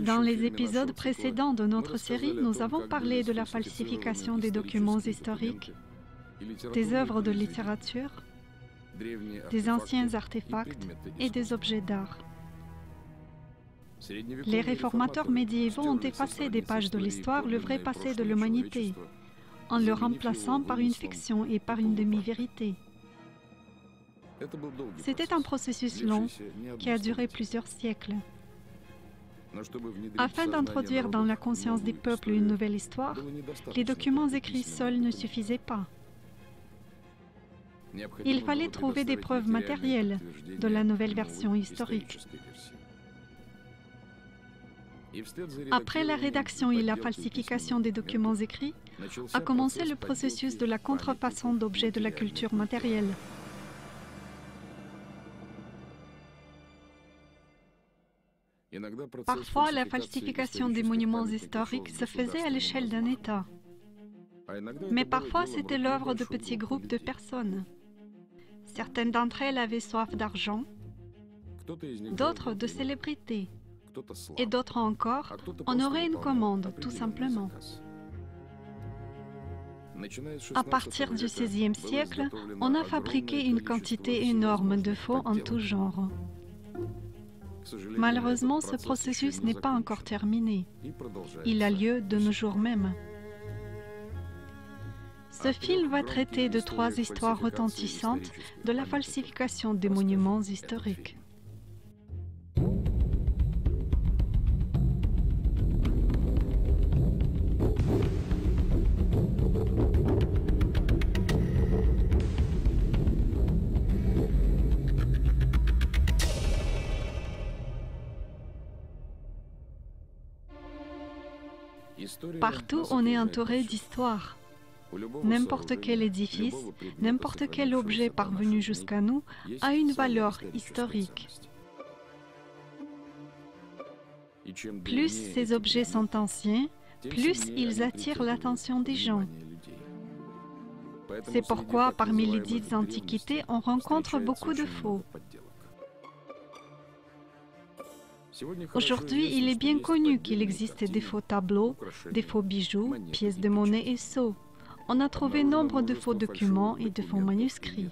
Dans les épisodes précédents de notre série, nous avons parlé de la falsification des documents historiques, des œuvres de littérature, des anciens artefacts et des objets d'art. Les réformateurs médiévaux ont effacé des pages de l'histoire le vrai passé de l'humanité, en le remplaçant par une fiction et par une demi-vérité. C'était un processus long qui a duré plusieurs siècles. Afin d'introduire dans la conscience des peuples une nouvelle histoire, les documents écrits seuls ne suffisaient pas. Il fallait trouver des preuves matérielles de la nouvelle version historique. Après la rédaction et la falsification des documents écrits, a commencé le processus de la contrefaçon d'objets de la culture matérielle. Parfois, la falsification des monuments historiques se faisait à l'échelle d'un État. Mais parfois, c'était l'œuvre de petits groupes de personnes. Certaines d'entre elles avaient soif d'argent, d'autres de célébrité, et d'autres encore en auraient une commande, tout simplement. À partir du XVIe siècle, on a fabriqué une quantité énorme de faux en tout genre. Malheureusement, ce processus n'est pas encore terminé. Il a lieu de nos jours même. Ce film va traiter de 3 histoires retentissantes de la falsification des monuments historiques. Partout, on est entouré d'histoires. N'importe quel édifice, n'importe quel objet parvenu jusqu'à nous a une valeur historique. Plus ces objets sont anciens, plus ils attirent l'attention des gens. C'est pourquoi, parmi les dites antiquités, on rencontre beaucoup de faux. Aujourd'hui, il est bien connu qu'il existe des faux tableaux, des faux bijoux, pièces de monnaie et sceaux. On a trouvé nombre de faux documents et de faux manuscrits.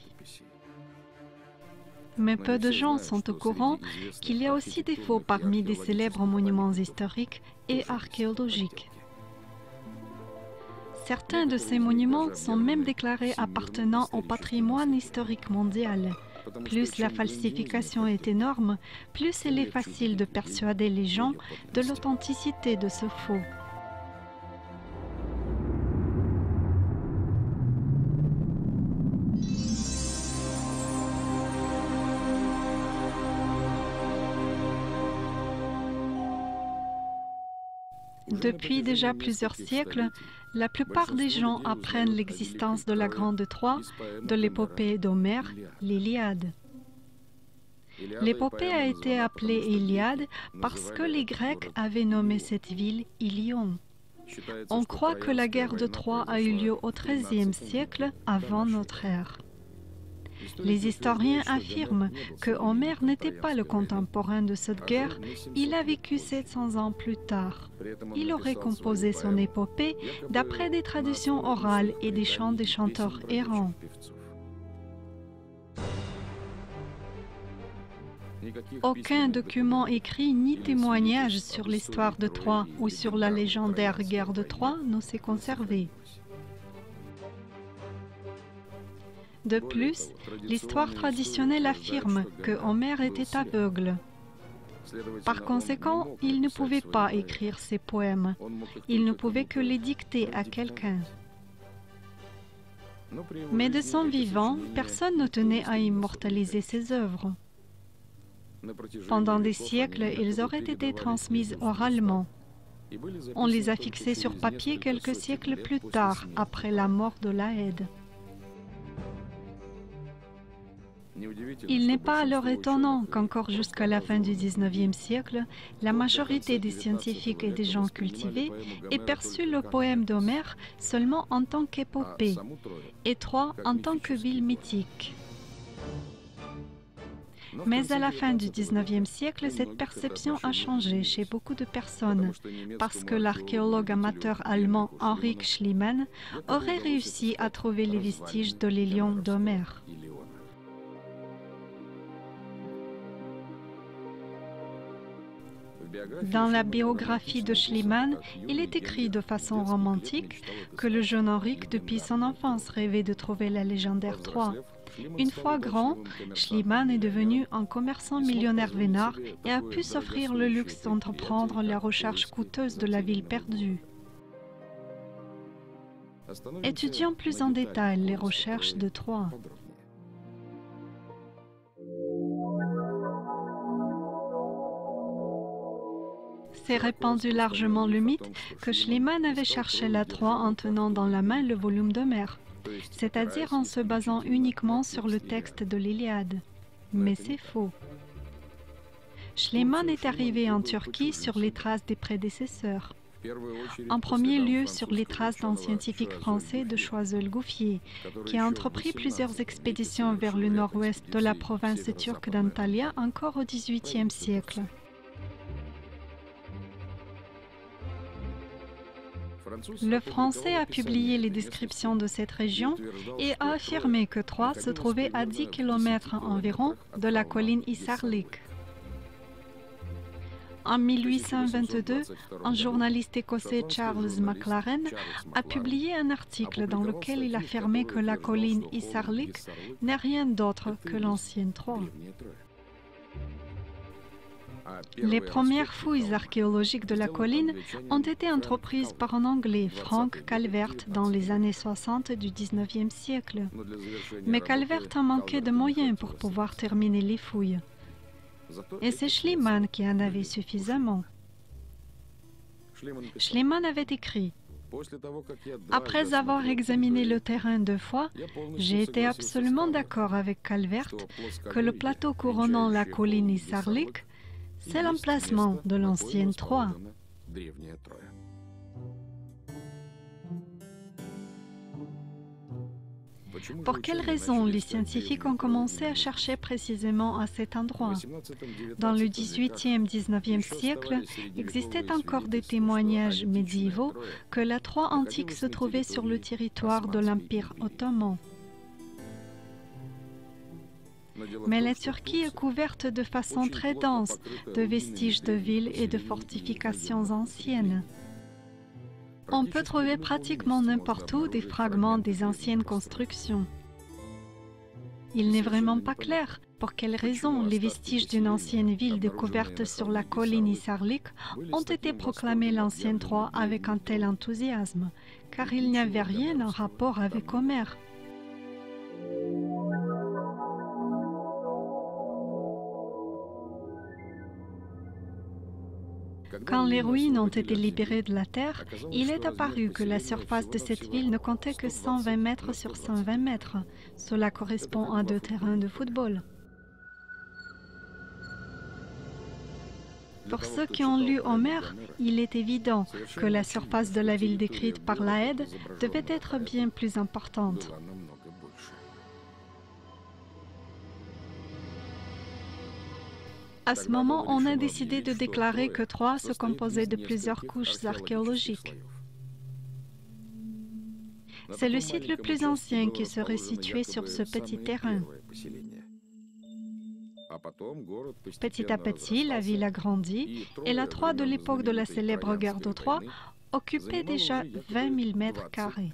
Mais peu de gens sont au courant qu'il y a aussi des faux parmi des célèbres monuments historiques et archéologiques. Certains de ces monuments sont même déclarés appartenant au patrimoine historique mondial. Plus la falsification est énorme, plus il est facile de persuader les gens de l'authenticité de ce faux. Depuis déjà plusieurs siècles, la plupart des gens apprennent l'existence de la Grande Troie, de l'épopée d'Homère, l'Iliade. L'épopée a été appelée Iliade parce que les Grecs avaient nommé cette ville Ilion. On croit que la guerre de Troie a eu lieu au XIIIe siècle avant notre ère. Les historiens affirment que Homère n'était pas le contemporain de cette guerre, il a vécu 700 ans plus tard. Il aurait composé son épopée d'après des traditions orales et des chants des chanteurs errants. Aucun document écrit ni témoignage sur l'histoire de Troie ou sur la légendaire guerre de Troie ne s'est conservé. De plus, l'histoire traditionnelle affirme que Homère était aveugle. Par conséquent, il ne pouvait pas écrire ses poèmes. Il ne pouvait que les dicter à quelqu'un. Mais de son vivant, personne ne tenait à immortaliser ses œuvres. Pendant des siècles, elles auraient été transmises oralement. On les a fixées sur papier quelques siècles plus tard, après la mort de Laède. Il n'est pas alors étonnant qu'encore jusqu'à la fin du XIXe siècle, la majorité des scientifiques et des gens cultivés aient perçu le poème d'Homère seulement en tant qu'épopée, et Troie en tant que ville mythique. Mais à la fin du XIXe siècle, cette perception a changé chez beaucoup de personnes, parce que l'archéologue amateur allemand Henrik Schliemann aurait réussi à trouver les vestiges de l'Ilion d'Homère. Dans la biographie de Schliemann, il est écrit de façon romantique que le jeune Henrik, depuis son enfance, rêvait de trouver la légendaire Troie. Une fois grand, Schliemann est devenu un commerçant millionnaire vénard et a pu s'offrir le luxe d'entreprendre la recherche coûteuse de la ville perdue. Étudions plus en détail les recherches de Troie. C'est répandu largement le mythe que Schliemann avait cherché la Troie en tenant dans la main le volume d'Homère, c'est-à-dire en se basant uniquement sur le texte de l'Iliade. Mais c'est faux. Schliemann est arrivé en Turquie sur les traces des prédécesseurs. En premier lieu sur les traces d'un scientifique français de Choiseul-Gouffier, qui a entrepris plusieurs expéditions vers le nord-ouest de la province turque d'Antalya encore au XVIIIe siècle. Le Français a publié les descriptions de cette région et a affirmé que Troie se trouvait à 10 km environ de la colline Isarlik. En 1822, un journaliste écossais, Charles Maclaren, a publié un article dans lequel il affirmait que la colline Isarlik n'est rien d'autre que l'ancienne Troie. Les premières fouilles archéologiques de la colline ont été entreprises par un Anglais, Frank Calvert, dans les années 60 du XIXe siècle. Mais Calvert a manqué de moyens pour pouvoir terminer les fouilles. Et c'est Schliemann qui en avait suffisamment. Schliemann avait écrit: « Après avoir examiné le terrain 2 fois, j'ai été absolument d'accord avec Calvert que le plateau couronnant la colline Isarlik, c'est l'emplacement de l'ancienne Troie. » Pour quelles raisons les scientifiques ont commencé à chercher précisément à cet endroit? Dans le XVIIIe-XIXe siècle, existaient encore des témoignages médiévaux que la Troie antique se trouvait sur le territoire de l'Empire ottoman. Mais la Turquie est couverte de façon très dense de vestiges de villes et de fortifications anciennes. On peut trouver pratiquement n'importe où des fragments des anciennes constructions. Il n'est vraiment pas clair pour quelles raisons les vestiges d'une ancienne ville découverte sur la colline Isarlik ont été proclamés l'ancienne Troie avec un tel enthousiasme, car il n'y avait rien en rapport avec Homère. Quand les ruines ont été libérées de la terre, il est apparu que la surface de cette ville ne comptait que 120 mètres sur 120 mètres. Cela correspond à 2 terrains de football. Pour ceux qui ont lu Homère, il est évident que la surface de la ville décrite par Laëde devait être bien plus importante. À ce moment, on a décidé de déclarer que Troie se composait de plusieurs couches archéologiques. C'est le site le plus ancien qui serait situé sur ce petit terrain. Petit à petit, la ville a grandi et la Troie de l'époque de la célèbre guerre de Troie occupait déjà 20 000 mètres carrés.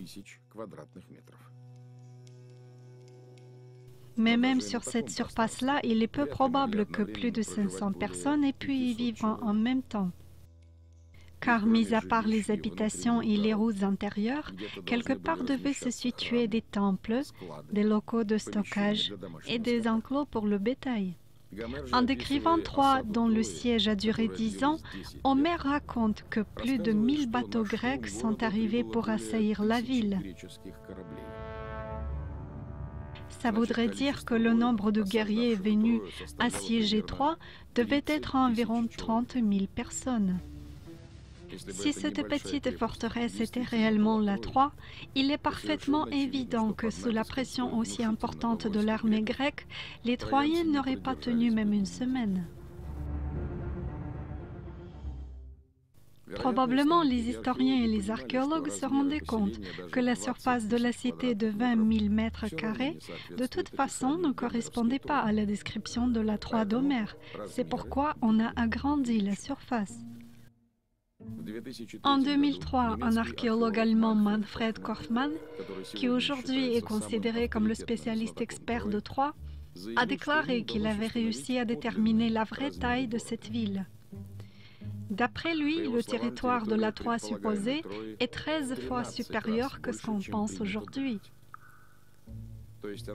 Mais même sur cette surface-là, il est peu probable que plus de 500 personnes aient pu y vivre en même temps. Car, mis à part les habitations et les routes intérieures, quelque part devaient se situer des temples, des locaux de stockage et des enclos pour le bétail. En décrivant Troie, dont le siège a duré 10 ans, Homère raconte que plus de 1000 bateaux grecs sont arrivés pour assaillir la ville. Ça voudrait dire que le nombre de guerriers venus assiéger Troie devait être environ 30 000 personnes. Si cette petite forteresse était réellement la Troie, il est parfaitement évident que sous la pression aussi importante de l'armée grecque, les Troyens n'auraient pas tenu même une semaine. Probablement, les historiens et les archéologues se rendaient compte que la surface de la cité de 20 000 mètres carrés, de toute façon, ne correspondait pas à la description de la Troie d'Homère. C'est pourquoi on a agrandi la surface. En 2003, un archéologue allemand, Manfred Korfmann, qui aujourd'hui est considéré comme le spécialiste expert de Troie, a déclaré qu'il avait réussi à déterminer la vraie taille de cette ville. D'après lui, le territoire de la Troie supposée est 13 fois supérieur que ce qu'on pense aujourd'hui.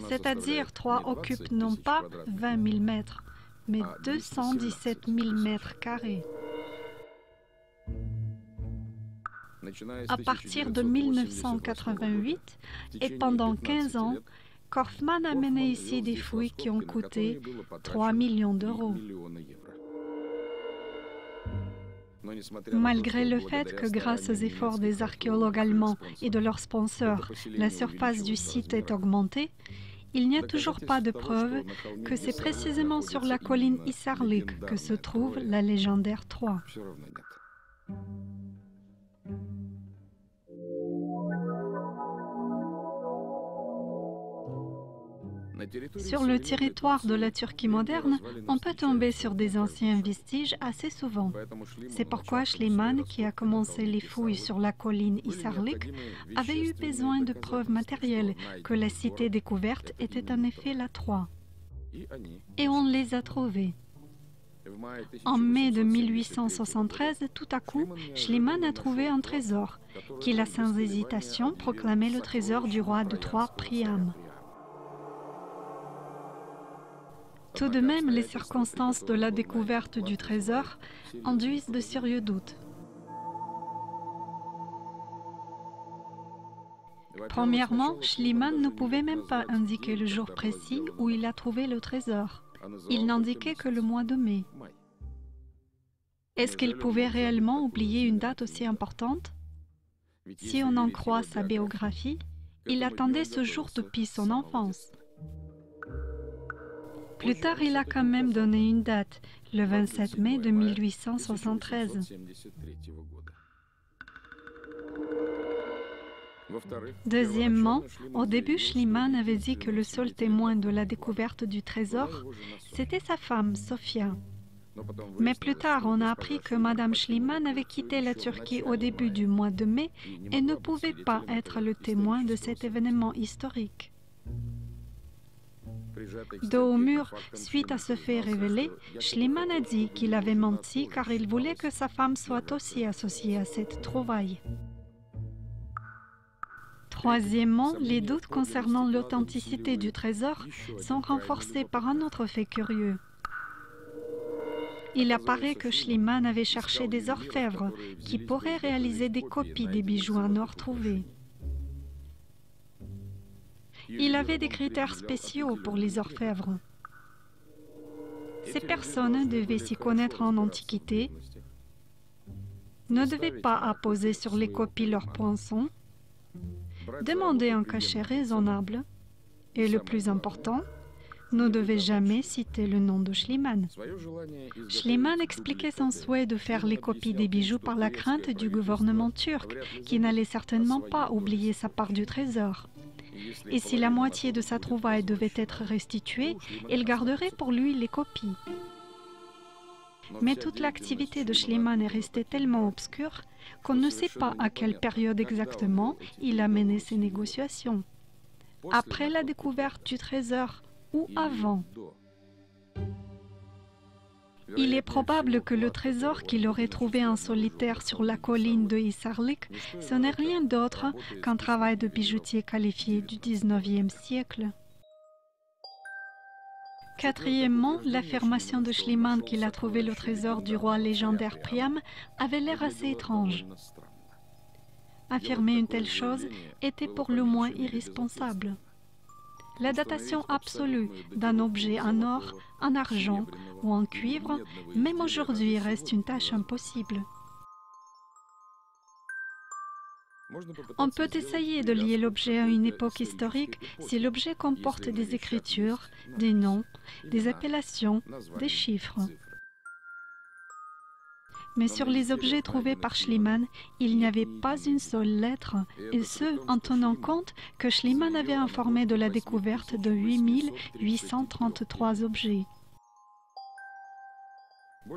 C'est-à-dire, Troie occupe non pas 20 000 mètres, mais 217 000 mètres carrés. À partir de 1988 et pendant 15 ans, Korfmann a mené ici des fouilles qui ont coûté 3 millions d'euros. Malgré le fait que grâce aux efforts des archéologues allemands et de leurs sponsors, la surface du site est augmentée, il n'y a toujours pas de preuve que c'est précisément sur la colline Isarlik que se trouve la légendaire Troie. Sur le territoire de la Turquie moderne, on peut tomber sur des anciens vestiges assez souvent. C'est pourquoi Schliemann, qui a commencé les fouilles sur la colline Isarlik, avait eu besoin de preuves matérielles que la cité découverte était en effet la Troie. Et on les a trouvées. En mai de 1873, tout à coup, Schliemann a trouvé un trésor, qu'il a sans hésitation proclamé le trésor du roi de Troie Priam. Tout de même, les circonstances de la découverte du trésor induisent de sérieux doutes. Premièrement, Schliemann ne pouvait même pas indiquer le jour précis où il a trouvé le trésor. Il n'indiquait que le mois de mai. Est-ce qu'il pouvait réellement oublier une date aussi importante? Si on en croit sa biographie, il attendait ce jour depuis son enfance. Plus tard, il a quand même donné une date, le 27 mai de 1873. Deuxièmement, au début, Schliemann avait dit que le seul témoin de la découverte du trésor, c'était sa femme, Sophia. Mais plus tard, on a appris que Madame Schliemann avait quitté la Turquie au début du mois de mai et ne pouvait pas être le témoin de cet événement historique. Dos au mur, suite à ce fait révélé, Schliemann a dit qu'il avait menti car il voulait que sa femme soit aussi associée à cette trouvaille. Troisièmement, les doutes concernant l'authenticité du trésor sont renforcés par un autre fait curieux. Il apparaît que Schliemann avait cherché des orfèvres qui pourraient réaliser des copies des bijoux en or trouvés. Il avait des critères spéciaux pour les orfèvres. Ces personnes devaient s'y connaître en Antiquité, ne devaient pas apposer sur les copies leurs poinçons, demander un cachet raisonnable et, le plus important, ne devait jamais citer le nom de Schliemann. Schliemann expliquait son souhait de faire les copies des bijoux par la crainte du gouvernement turc, qui n'allait certainement pas oublier sa part du trésor. Et si la moitié de sa trouvaille devait être restituée, il garderait pour lui les copies. Mais toute l'activité de Schliemann est restée tellement obscure qu'on ne sait pas à quelle période exactement il a mené ses négociations. Après la découverte du trésor ou avant. Il est probable que le trésor qu'il aurait trouvé en solitaire sur la colline de Isarlik, ce n'est rien d'autre qu'un travail de bijoutier qualifié du XIXe siècle. Quatrièmement, l'affirmation de Schliemann qu'il a trouvé le trésor du roi légendaire Priam avait l'air assez étrange. Affirmer une telle chose était pour le moins irresponsable. La datation absolue d'un objet en or, en argent ou en cuivre, même aujourd'hui, reste une tâche impossible. On peut essayer de lier l'objet à une époque historique si l'objet comporte des écritures, des noms, des appellations, des chiffres. Mais sur les objets trouvés par Schliemann, il n'y avait pas une seule lettre, et ce, en tenant compte que Schliemann avait informé de la découverte de 8833 objets.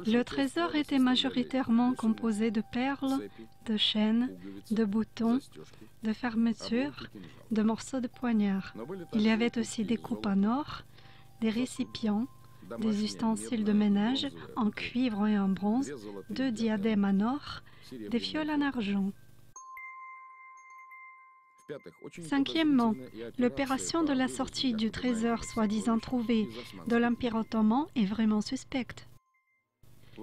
Le trésor était majoritairement composé de perles, de chaînes, de boutons, de fermetures, de morceaux de poignard. Il y avait aussi des coupes en or, des récipients, des ustensiles de ménage en cuivre et en bronze, 2 diadèmes en or, des fioles en argent. Cinquièmement, l'opération de la sortie du trésor soi-disant trouvé de l'Empire ottoman est vraiment suspecte.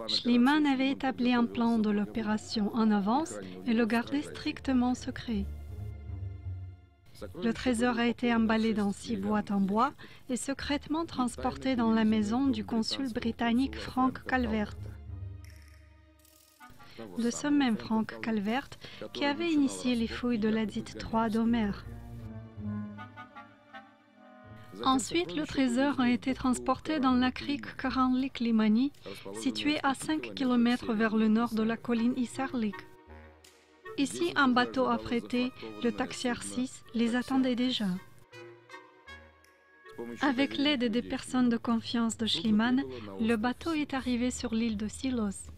Schliemann avait établi un plan de l'opération en avance et le gardait strictement secret. Le trésor a été emballé dans 6 boîtes en bois et secrètement transporté dans la maison du consul britannique Frank Calvert. De ce même Frank Calvert qui avait initié les fouilles de la dite Troie d'Homère. Ensuite, le trésor a été transporté dans la crique Karanlik-Limani, située à 5 km vers le nord de la colline Isarlik. Ici, un bateau affrété, le Taxiar 6, les attendait déjà. Avec l'aide des personnes de confiance de Schliemann, le bateau est arrivé sur l'île de Silos.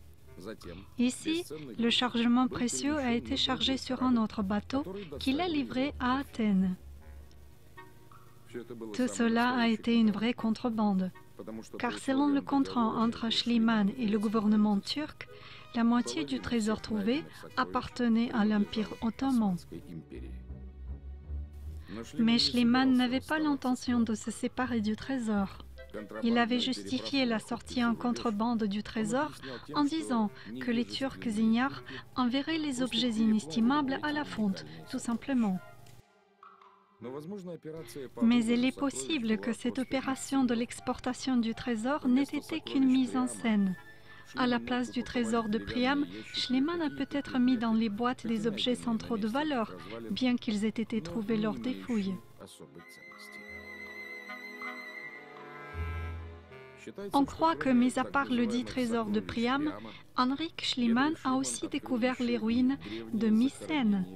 Ici, le chargement précieux a été chargé sur un autre bateau qui l'a livré à Athènes. Tout cela a été une vraie contrebande, car selon le contrat entre Schliemann et le gouvernement turc, la moitié du trésor trouvé appartenait à l'Empire ottoman. Mais Schliemann n'avait pas l'intention de se séparer du trésor. Il avait justifié la sortie en contrebande du trésor en disant que les Turcs ignares enverraient les objets inestimables à la fonte, tout simplement. Mais il est possible que cette opération de l'exportation du trésor n'ait été qu'une mise en scène. À la place du trésor de Priam, Schliemann a peut-être mis dans les boîtes des objets sans trop de valeur, bien qu'ils aient été trouvés lors des fouilles. On croit que, mis à part le dit trésor de Priam, Henrik Schliemann a aussi découvert les ruines de Mycène.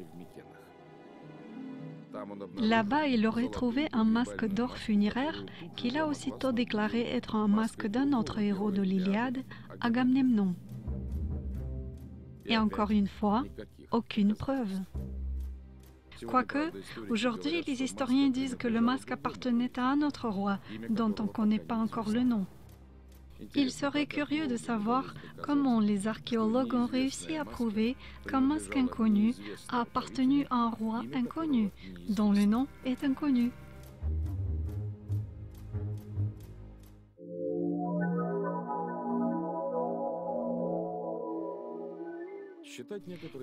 Là-bas, il aurait trouvé un masque d'or funéraire qu'il a aussitôt déclaré être un masque d'un autre héros de l'Iliade, Agamemnon. Et encore une fois, aucune preuve. Quoique, aujourd'hui, les historiens disent que le masque appartenait à un autre roi, dont on ne connaît pas encore le nom. Il serait curieux de savoir comment les archéologues ont réussi à prouver qu'un masque inconnu a appartenu à un roi inconnu, dont le nom est inconnu.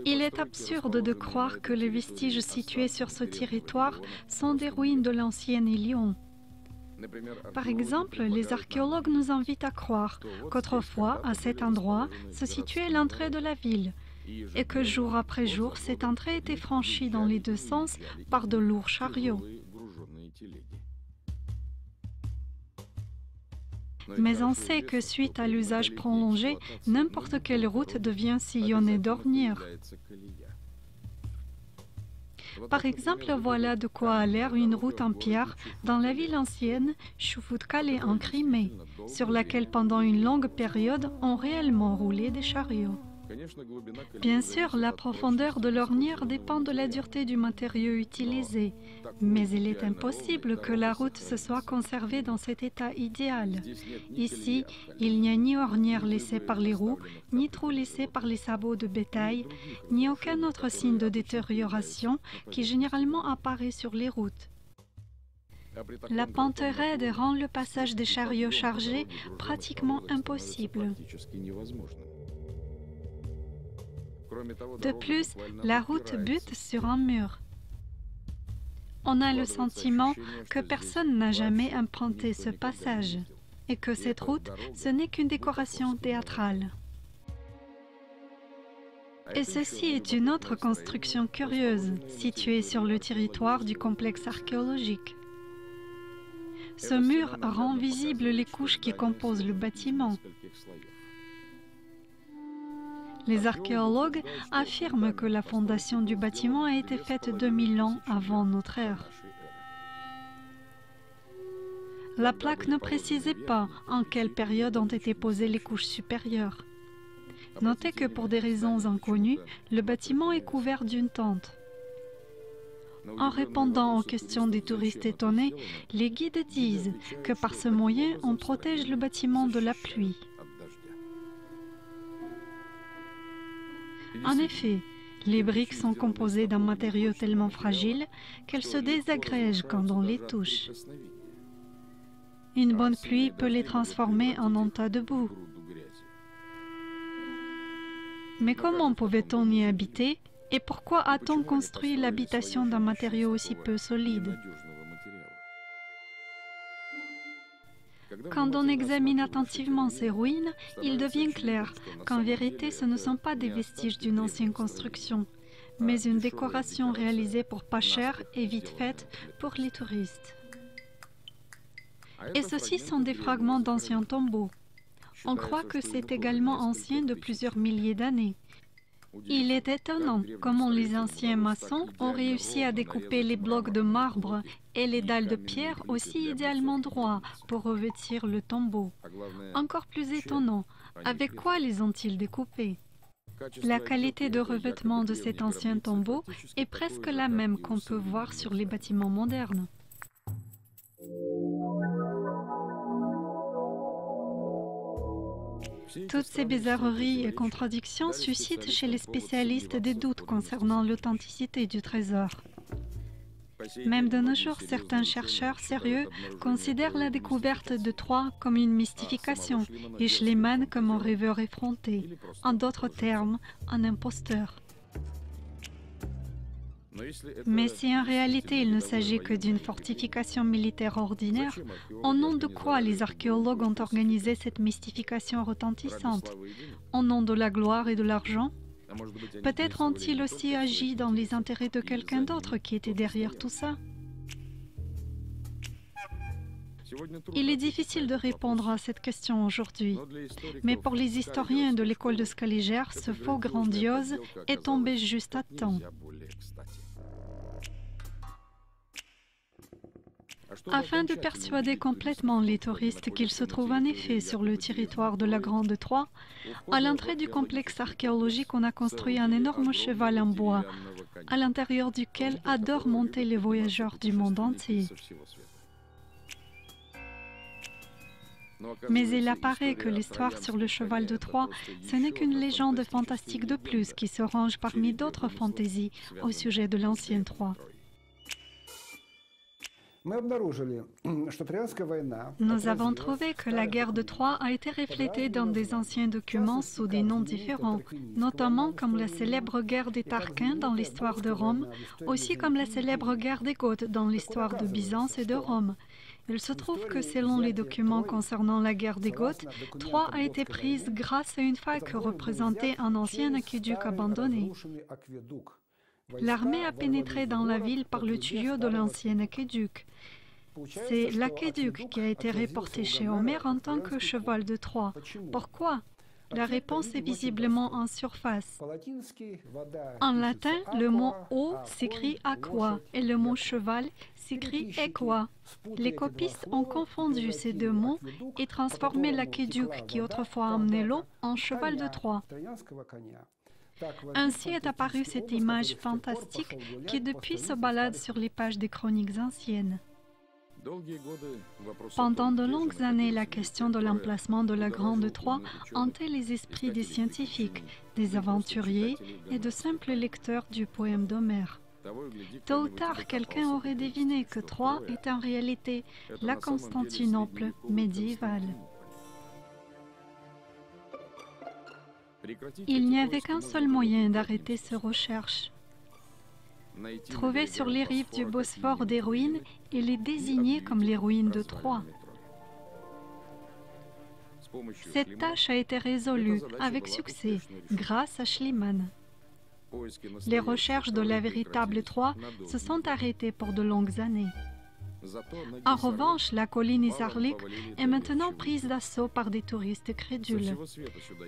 Il est absurde de croire que les vestiges situés sur ce territoire sont des ruines de l'ancienne Ilion. Par exemple, les archéologues nous invitent à croire qu'autrefois, à cet endroit, se situait l'entrée de la ville, et que jour après jour, cette entrée était franchie dans les 2 sens par de lourds chariots. Mais on sait que suite à l'usage prolongé, n'importe quelle route devient sillonnée d'ornières. Par exemple, voilà de quoi a l'air une route en pierre dans la ville ancienne, Choufout-Kalé en Crimée, sur laquelle pendant une longue période ont réellement roulé des chariots. Bien sûr, la profondeur de l'ornière dépend de la dureté du matériau utilisé, mais il est impossible que la route se soit conservée dans cet état idéal. Ici, il n'y a ni ornière laissée par les roues, ni trou laissé par les sabots de bétail, ni aucun autre signe de détérioration qui généralement apparaît sur les routes. La pente raide rend le passage des chariots chargés pratiquement impossible. De plus, la route bute sur un mur. On a le sentiment que personne n'a jamais emprunté ce passage et que cette route, ce n'est qu'une décoration théâtrale. Et ceci est une autre construction curieuse, située sur le territoire du complexe archéologique. Ce mur rend visibles les couches qui composent le bâtiment. Les archéologues affirment que la fondation du bâtiment a été faite 2000 ans avant notre ère. La plaque ne précisait pas en quelle période ont été posées les couches supérieures. Notez que pour des raisons inconnues, le bâtiment est couvert d'une tente. En répondant aux questions des touristes étonnés, les guides disent que par ce moyen, on protège le bâtiment de la pluie. En effet, les briques sont composées d'un matériau tellement fragile qu'elles se désagrègent quand on les touche. Une bonne pluie peut les transformer en un tas de boue. Mais comment pouvait-on y habiter et pourquoi a-t-on construit l'habitation d'un matériau aussi peu solide? Quand on examine attentivement ces ruines, il devient clair qu'en vérité ce ne sont pas des vestiges d'une ancienne construction, mais une décoration réalisée pour pas cher et vite faite pour les touristes. Et ceux-ci sont des fragments d'anciens tombeaux. On croit que c'est également ancien de plusieurs milliers d'années. Il est étonnant comment les anciens maçons ont réussi à découper les blocs de marbre et les dalles de pierre aussi idéalement droits pour revêtir le tombeau. Encore plus étonnant, avec quoi les ont-ils découpés? La qualité de revêtement de cet ancien tombeau est presque la même qu'on peut voir sur les bâtiments modernes. Toutes ces bizarreries et contradictions suscitent chez les spécialistes des doutes concernant l'authenticité du trésor. Même de nos jours, certains chercheurs sérieux considèrent la découverte de Troie comme une mystification et Schliemann comme un rêveur effronté, en d'autres termes, un imposteur. Mais si en réalité il ne s'agit que d'une fortification militaire ordinaire, au nom de quoi les archéologues ont organisé cette mystification retentissante? Au nom de la gloire et de l'argent? Peut-être ont-ils aussi agi dans les intérêts de quelqu'un d'autre qui était derrière tout ça? Il est difficile de répondre à cette question aujourd'hui, mais pour les historiens de l'école de Scaliger, ce faux grandiose est tombé juste à temps. Afin de persuader complètement les touristes qu'il se trouve en effet sur le territoire de la Grande Troie, à l'entrée du complexe archéologique, on a construit un énorme cheval en bois, à l'intérieur duquel adorent monter les voyageurs du monde entier. Mais il apparaît que l'histoire sur le cheval de Troie, ce n'est qu'une légende fantastique de plus qui se range parmi d'autres fantaisies au sujet de l'ancienne Troie. Nous avons trouvé que la guerre de Troie a été reflétée dans des anciens documents sous des noms différents, notamment comme la célèbre guerre des Tarquins dans l'histoire de Rome, aussi comme la célèbre guerre des Goths dans l'histoire de Byzance et de Rome. Il se trouve que selon les documents concernant la guerre des Goths, Troie a été prise grâce à une faille que représentait un ancien aqueduc abandonné. L'armée a pénétré dans la ville par le tuyau de l'ancien aqueduc. C'est l'aqueduc qui a été reporté chez Homère en tant que cheval de Troie. Pourquoi? La réponse est visiblement en surface. En latin, le mot « eau » s'écrit « aqua » et le mot « cheval » s'écrit « equa ». Les copistes ont confondu ces deux mots et transformé l'aqueduc qui autrefois emmenait l'eau en cheval de Troie. Ainsi est apparue cette image fantastique qui depuis se balade sur les pages des chroniques anciennes. Pendant de longues années, la question de l'emplacement de la Grande Troie hantait les esprits des scientifiques, des aventuriers et de simples lecteurs du poème d'Homère. Tôt ou tard, quelqu'un aurait deviné que Troie est en réalité la Constantinople médiévale. Il n'y avait qu'un seul moyen d'arrêter ces recherches. Trouver sur les rives du Bosphore des ruines et les désigner comme les ruines de Troie. Cette tâche a été résolue avec succès grâce à Schliemann. Les recherches de la véritable Troie se sont arrêtées pour de longues années. En revanche, la colline Izarlik est maintenant prise d'assaut par des touristes crédules.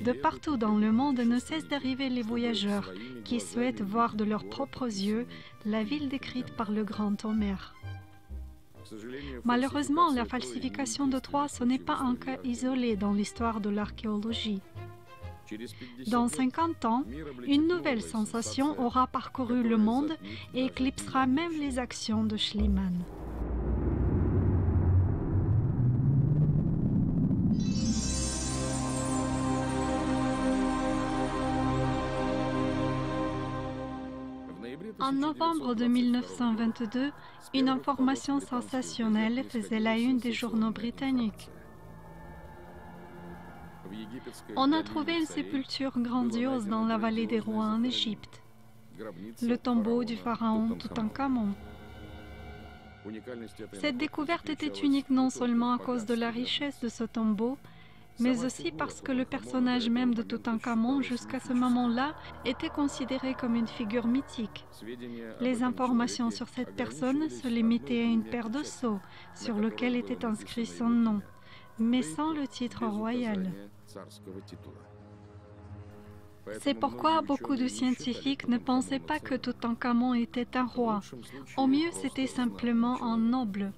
De partout dans le monde ne cessent d'arriver les voyageurs qui souhaitent voir de leurs propres yeux la ville décrite par le grand Homère. Malheureusement, la falsification de Troie, ce n'est pas un cas isolé dans l'histoire de l'archéologie. Dans 50 ans, une nouvelle sensation aura parcouru le monde et éclipsera même les actions de Schliemann. En novembre de 1922, une information sensationnelle faisait la une des journaux britanniques. On a trouvé une sépulture grandiose dans la vallée des rois en Égypte, le tombeau du pharaon Toutankhamon. Cette découverte était unique non seulement à cause de la richesse de ce tombeau, mais aussi parce que le personnage même de Toutankhamon, jusqu'à ce moment-là, était considéré comme une figure mythique. Les informations sur cette personne se limitaient à une paire de sceaux, sur lequel était inscrit son nom, mais sans le titre royal. C'est pourquoi beaucoup de scientifiques ne pensaient pas que Toutankhamon était un roi. Au mieux, c'était simplement un noble.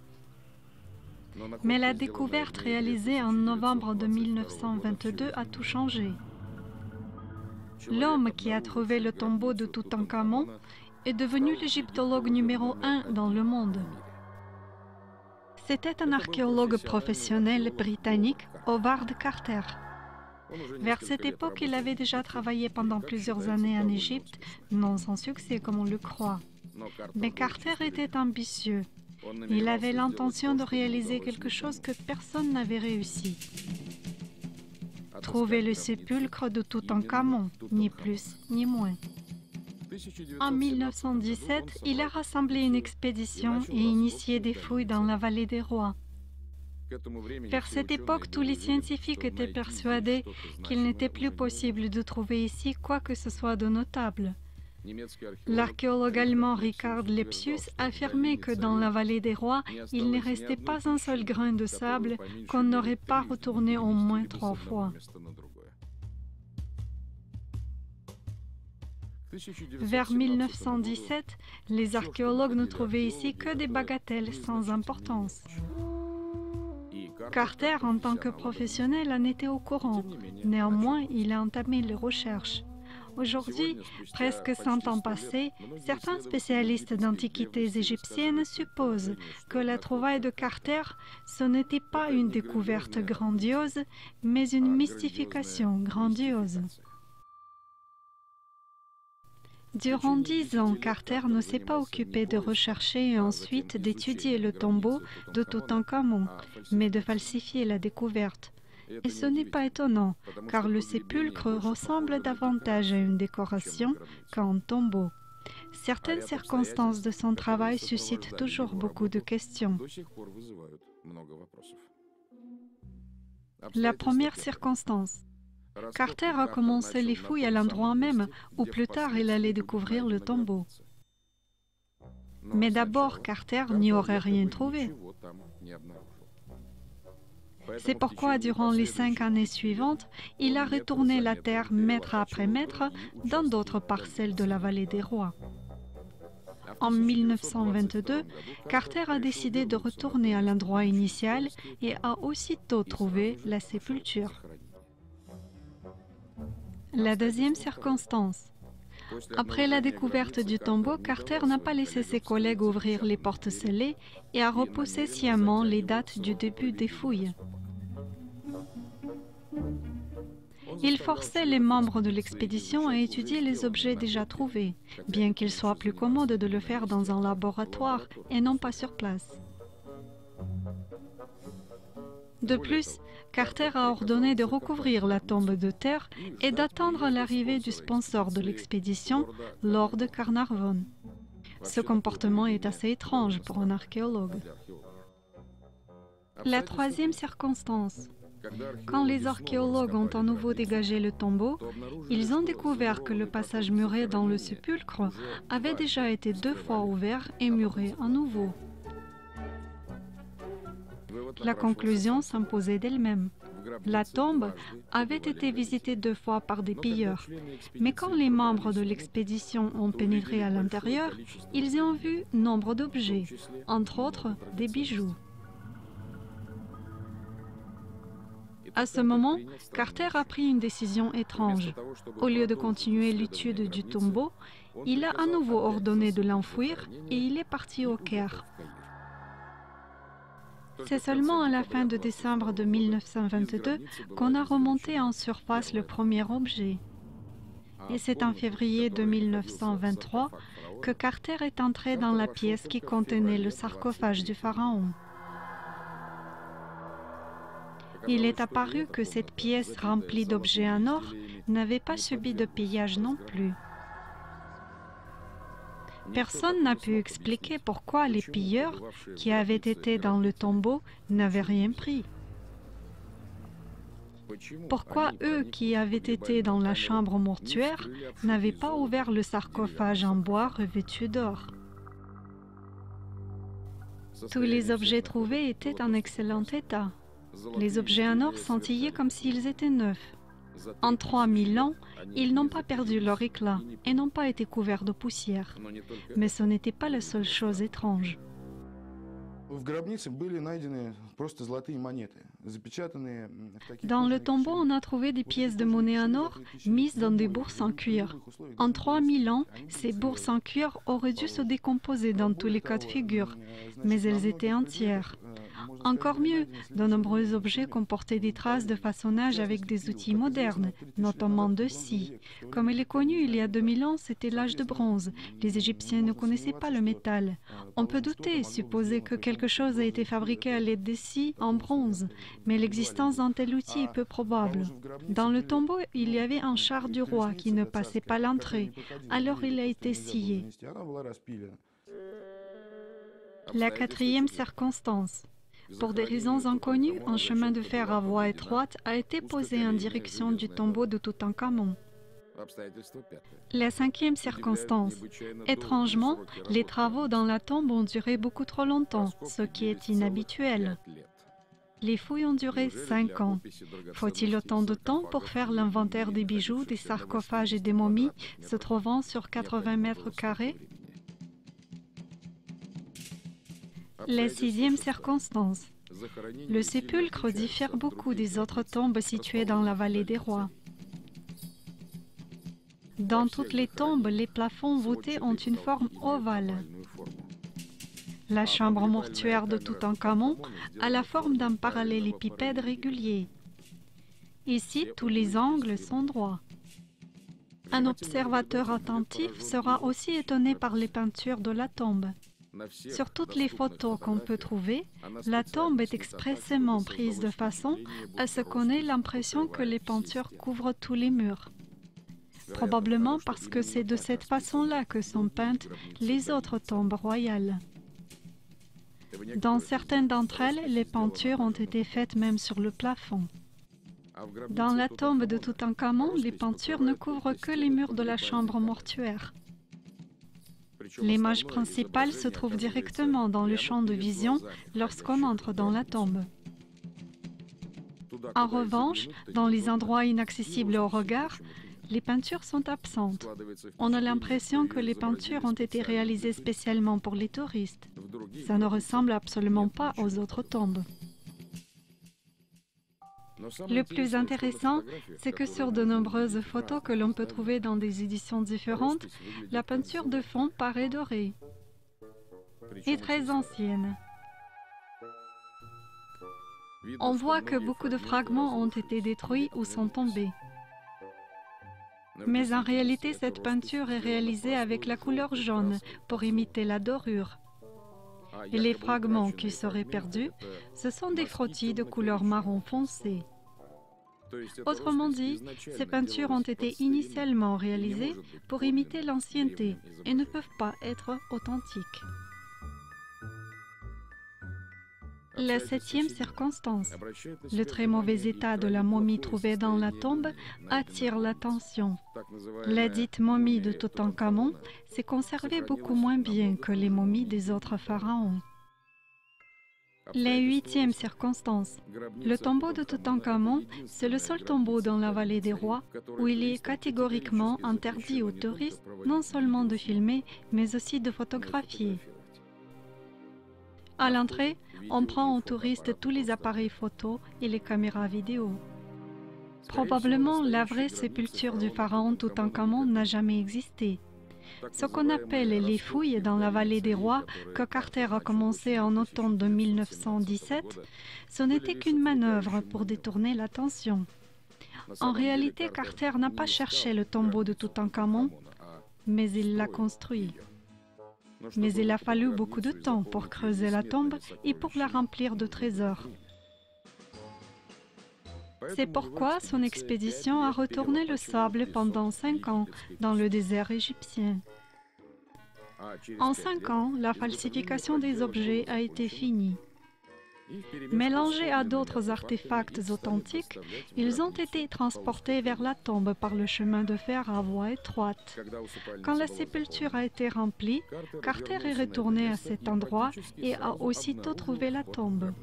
Mais la découverte réalisée en novembre de 1922 a tout changé. L'homme qui a trouvé le tombeau de Toutankhamon est devenu l'égyptologue numéro 1 dans le monde. C'était un archéologue professionnel britannique, Howard Carter. Vers cette époque, il avait déjà travaillé pendant plusieurs années en Égypte, non sans succès comme on le croit. Mais Carter était ambitieux. Il avait l'intention de réaliser quelque chose que personne n'avait réussi. Trouver le sépulcre de Toutankhamon, ni plus ni moins. En 1917, il a rassemblé une expédition et initié des fouilles dans la vallée des rois. Vers cette époque, tous les scientifiques étaient persuadés qu'il n'était plus possible de trouver ici quoi que ce soit de notable. L'archéologue allemand Richard Lepsius affirmait que dans la vallée des rois, il ne restait pas un seul grain de sable qu'on n'aurait pas retourné au moins 3 fois. Vers 1917, les archéologues ne trouvaient ici que des bagatelles sans importance. Carter, en tant que professionnel, en était au courant. Néanmoins, il a entamé les recherches. Aujourd'hui, presque 100 ans passés, certains spécialistes d'antiquités égyptiennes supposent que la trouvaille de Carter, ce n'était pas une découverte grandiose, mais une mystification grandiose. Durant 10 ans, Carter ne s'est pas occupé de rechercher et ensuite d'étudier le tombeau de Toutankhamon, mais de falsifier la découverte. Et ce n'est pas étonnant, car le sépulcre ressemble davantage à une décoration qu'à un tombeau. Certaines circonstances de son travail suscitent toujours beaucoup de questions. La première circonstance. Carter a commencé les fouilles à l'endroit même où plus tard il allait découvrir le tombeau. Mais d'abord, Carter n'y aurait rien trouvé. C'est pourquoi, durant les 5 années suivantes, il a retourné la terre mètre après mètre dans d'autres parcelles de la vallée des rois. En 1922, Carter a décidé de retourner à l'endroit initial et a aussitôt trouvé la sépulture. La deuxième circonstance. Après la découverte du tombeau, Carter n'a pas laissé ses collègues ouvrir les portes scellées et a repoussé sciemment les dates du début des fouilles. Il forçait les membres de l'expédition à étudier les objets déjà trouvés, bien qu'il soit plus commode de le faire dans un laboratoire et non pas sur place. De plus, Carter a ordonné de recouvrir la tombe de terre et d'attendre l'arrivée du sponsor de l'expédition, Lord Carnarvon. Ce comportement est assez étrange pour un archéologue. La troisième circonstance. Quand les archéologues ont à nouveau dégagé le tombeau, ils ont découvert que le passage muré dans le sépulcre avait déjà été 2 fois ouvert et muré à nouveau. La conclusion s'imposait d'elle-même. La tombe avait été visitée 2 fois par des pilleurs, mais quand les membres de l'expédition ont pénétré à l'intérieur, ils y ont vu nombre d'objets, entre autres des bijoux. À ce moment, Carter a pris une décision étrange. Au lieu de continuer l'étude du tombeau, il a à nouveau ordonné de l'enfouir et il est parti au Caire. C'est seulement à la fin de décembre de 1922 qu'on a remonté en surface le premier objet. Et c'est en février de 1923 que Carter est entré dans la pièce qui contenait le sarcophage du pharaon. Il est apparu que cette pièce remplie d'objets en or n'avait pas subi de pillage non plus. Personne n'a pu expliquer pourquoi les pilleurs qui avaient été dans le tombeau n'avaient rien pris. Pourquoi eux qui avaient été dans la chambre mortuaire n'avaient pas ouvert le sarcophage en bois revêtu d'or. Tous les objets trouvés étaient en excellent état. Les objets en or scintillaient comme s'ils étaient neufs. En 3000 ans, ils n'ont pas perdu leur éclat et n'ont pas été couverts de poussière. Mais ce n'était pas la seule chose étrange. Dans le tombeau, on a trouvé des pièces de monnaie en or mises dans des bourses en cuir. En 3000 ans, ces bourses en cuir auraient dû se décomposer dans tous les cas de figure, mais elles étaient entières. Encore mieux, de nombreux objets comportaient des traces de façonnage avec des outils modernes, notamment de scie. Comme il est connu, il y a 2000 ans, c'était l'âge de bronze. Les Égyptiens ne connaissaient pas le métal. On peut douter et supposer que quelque chose a été fabriqué à l'aide de scie en bronze, mais l'existence d'un tel outil est peu probable. Dans le tombeau, il y avait un char du roi qui ne passait pas l'entrée, alors il a été scié. La 4e circonstance. Pour des raisons inconnues, un chemin de fer à voie étroite a été posé en direction du tombeau de Toutankhamon. La 5e circonstance. Étrangement, les travaux dans la tombe ont duré beaucoup trop longtemps, ce qui est inhabituel. Les fouilles ont duré 5 ans. Faut-il autant de temps pour faire l'inventaire des bijoux, des sarcophages et des momies se trouvant sur 80 mètres carrés? La 6e circonstance. Le sépulcre diffère beaucoup des autres tombes situées dans la vallée des rois. Dans toutes les tombes, les plafonds voûtés ont une forme ovale. La chambre mortuaire de Toutankhamon a la forme d'un parallélépipède régulier. Ici, tous les angles sont droits. Un observateur attentif sera aussi étonné par les peintures de la tombe. Sur toutes les photos qu'on peut trouver, la tombe est expressément prise de façon à ce qu'on ait l'impression que les peintures couvrent tous les murs. Probablement parce que c'est de cette façon-là que sont peintes les autres tombes royales. Dans certaines d'entre elles, les peintures ont été faites même sur le plafond. Dans la tombe de Toutankhamon, les peintures ne couvrent que les murs de la chambre mortuaire. L'image principale se trouve directement dans le champ de vision lorsqu'on entre dans la tombe. En revanche, dans les endroits inaccessibles au regard, les peintures sont absentes. On a l'impression que les peintures ont été réalisées spécialement pour les touristes. Ça ne ressemble absolument pas aux autres tombes. Le plus intéressant, c'est que sur de nombreuses photos que l'on peut trouver dans des éditions différentes, la peinture de fond paraît dorée et très ancienne. On voit que beaucoup de fragments ont été détruits ou sont tombés. Mais en réalité, cette peinture est réalisée avec la couleur jaune pour imiter la dorure. Et les fragments qui seraient perdus, ce sont des frottis de couleur marron foncé. Autrement dit, ces peintures ont été initialement réalisées pour imiter l'ancienneté et ne peuvent pas être authentiques. La septième circonstance, le très mauvais état de la momie trouvée dans la tombe attire l'attention. La dite momie de Toutankhamon s'est conservée beaucoup moins bien que les momies des autres pharaons. La huitième circonstance, le tombeau de Toutankhamon, c'est le seul tombeau dans la vallée des rois où il est catégoriquement interdit aux touristes non seulement de filmer, mais aussi de photographier. À l'entrée, on prend aux touristes tous les appareils photo et les caméras vidéo. Probablement, la vraie sépulture du pharaon Toutankhamon n'a jamais existé. Ce qu'on appelle les fouilles dans la vallée des rois, que Carter a commencé en automne de 1917, ce n'était qu'une manœuvre pour détourner l'attention. En réalité, Carter n'a pas cherché le tombeau de Toutankhamon, mais il l'a construit. Mais il a fallu beaucoup de temps pour creuser la tombe et pour la remplir de trésors. C'est pourquoi son expédition a retourné le sable pendant 5 ans dans le désert égyptien. En 5 ans, la falsification des objets a été finie. Mélangés à d'autres artefacts authentiques, ils ont été transportés vers la tombe par le chemin de fer à voie étroite. Quand la sépulture a été remplie, Carter est retourné à cet endroit et a aussitôt trouvé la tombe.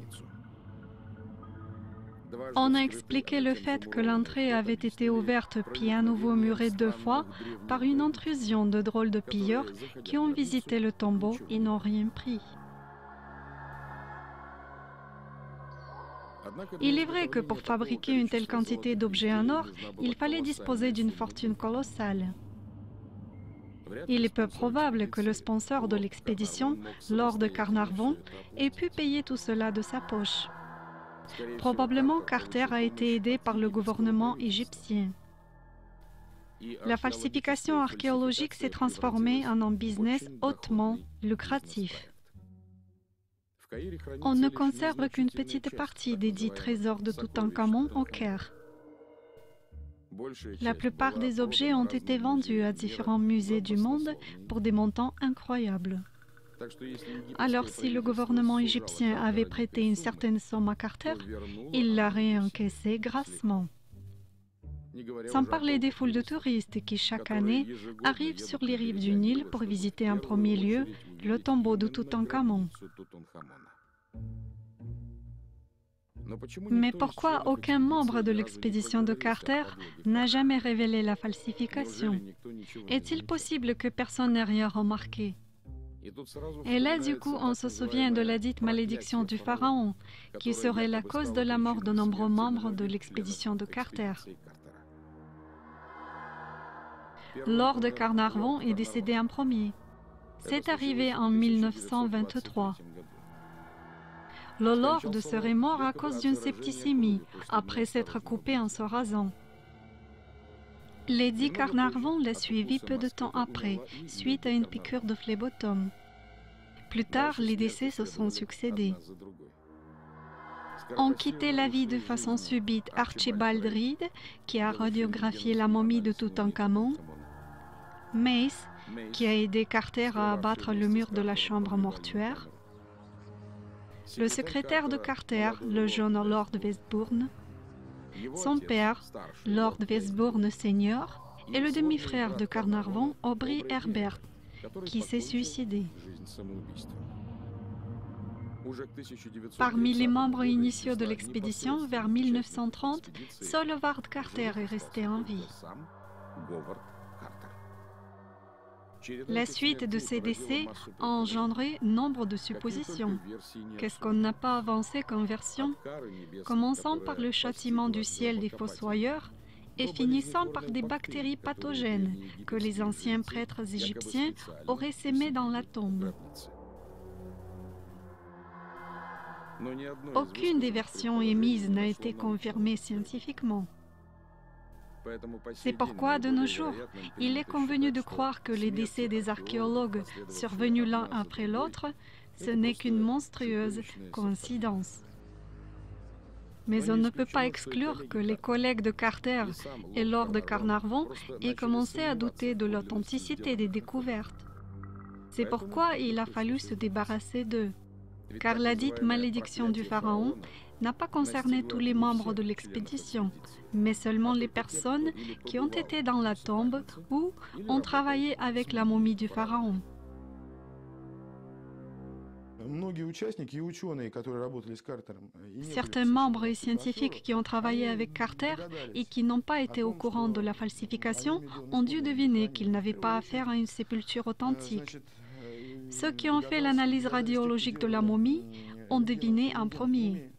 On a expliqué le fait que l'entrée avait été ouverte puis à nouveau murée 2 fois par une intrusion de drôles de pilleurs qui ont visité le tombeau et n'ont rien pris. Il est vrai que pour fabriquer une telle quantité d'objets en or, il fallait disposer d'une fortune colossale. Il est peu probable que le sponsor de l'expédition, Lord Carnarvon, ait pu payer tout cela de sa poche. Probablement, Carter a été aidé par le gouvernement égyptien. La falsification archéologique s'est transformée en un business hautement lucratif. On ne conserve qu'une petite partie des 10 trésors de Toutankhamon au Caire. La plupart des objets ont été vendus à différents musées du monde pour des montants incroyables. Alors, si le gouvernement égyptien avait prêté une certaine somme à Carter, il l'a réencaissée grassement. Sans parler des foules de touristes qui, chaque année, arrivent sur les rives du Nil pour visiter en premier lieu le tombeau de Toutankhamon. Mais pourquoi aucun membre de l'expédition de Carter n'a jamais révélé la falsification? Est-il possible que personne n'ait rien remarqué? Et là, du coup, on se souvient de la dite malédiction du pharaon, qui serait la cause de la mort de nombreux membres de l'expédition de Carter. Lord Carnarvon est décédé en premier. C'est arrivé en 1923. Le Lord serait mort à cause d'une septicémie, après s'être coupé en se rasant. Lady Carnarvon l'a suivi peu de temps après, suite à une piqûre de phlébotome. Plus tard, les décès se sont succédés. Ont quitté la vie de façon subite Archibald Reed, qui a radiographié la momie de Toutankhamon, Mace, qui a aidé Carter à abattre le mur de la chambre mortuaire, le secrétaire de Carter, le jeune Lord Westbourne, son père, Lord Westbourne Senior, et le demi-frère de Carnarvon, Aubrey Herbert, qui s'est suicidé. Parmi les membres initiaux de l'expédition, vers 1930, seul Howard Carter est resté en vie. La suite de ces décès a engendré nombre de suppositions. Qu'est-ce qu'on n'a pas avancé comme version? Commençant par le châtiment du ciel des fossoyeurs et finissant par des bactéries pathogènes que les anciens prêtres égyptiens auraient sémées dans la tombe. Aucune des versions émises n'a été confirmée scientifiquement. C'est pourquoi, de nos jours, il est convenu de croire que les décès des archéologues survenus l'un après l'autre, ce n'est qu'une monstrueuse coïncidence. Mais on ne peut pas exclure que les collègues de Carter et Lord Carnarvon aient commencé à douter de l'authenticité des découvertes. C'est pourquoi il a fallu se débarrasser d'eux. car la dite malédiction du pharaon n'a pas concerné tous les membres de l'expédition, mais seulement les personnes qui ont été dans la tombe ou ont travaillé avec la momie du pharaon. Certains membres et scientifiques qui ont travaillé avec Carter et qui n'ont pas été au courant de la falsification ont dû deviner qu'ils n'avaient pas affaire à une sépulture authentique. Ceux qui ont fait l'analyse radiologique de la momie ont deviné en premier.